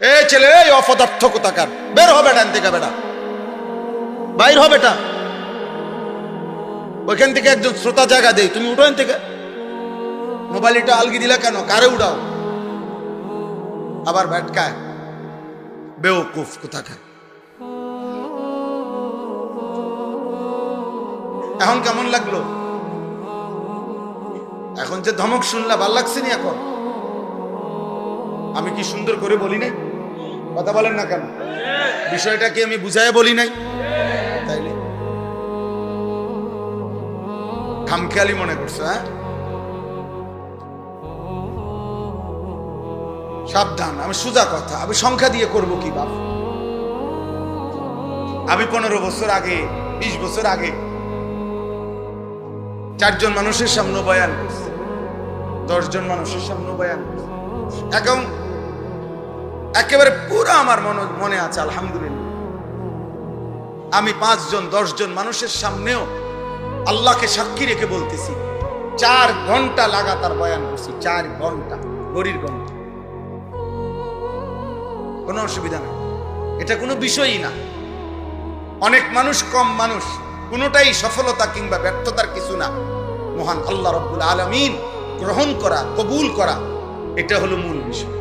এই ছেলে, এই অপদার্থ কোথাকার, বের হবে ডান থেকে, বেটা বাইর হবে। বেটা ওইখান থেকে একজন শ্রোতা জায়গা দেই, তুমি উঠো এখান থেকে। মোবাইলটা আলগি দিলা কেন? কারে উড়াও? আবার ব্যাটকায়, বেওকুফ কোথাকার। এখন কেমন লাগলো? এখন যে ধমক শুনলা ভাল লাগছে নি? এখন আমি কি সুন্দর করে বলি নাই? কথা বলেন না কেন? বিষয়টা কি আমি বুঝায় বলি নাই? তাইলে খামখেয়ালি মনে করছো? হ্যাঁ, সাবধান। আমি সোজা কথা, আমি সংখ্যা দিয়ে করব কি বাপ? আমি 15 বছর আগে, 20 বছর আগে 4 জন মানুষের সামনে বয়ান করছি, 10 জন মানুষের সামনে বয়ান করছি। এখন একেবারে পুরো আমার মনে আছে আলহামদুলিল্লাহ। আমি 5 জন 10 জন মানুষের সামনেও আল্লাহকে সাক্ষী রেখে বলতেছি, 4 ঘন্টা লাগাতার বয়ান করছি। 4 ঘন্টা, ঘড়ির ঘন্টা। কোনো অসুবিধা নেই, এটা কোনো বিষয়ই না। অনেক মানুষ, কম মানুষ, কোনোটাই সফলতা কিংবা ব্যর্থতার কিছু না। মহান আল্লাহ রাব্বুল আলামিন গ্রহণ করা, কবুল করা, এটা হলো মূল বিষয়।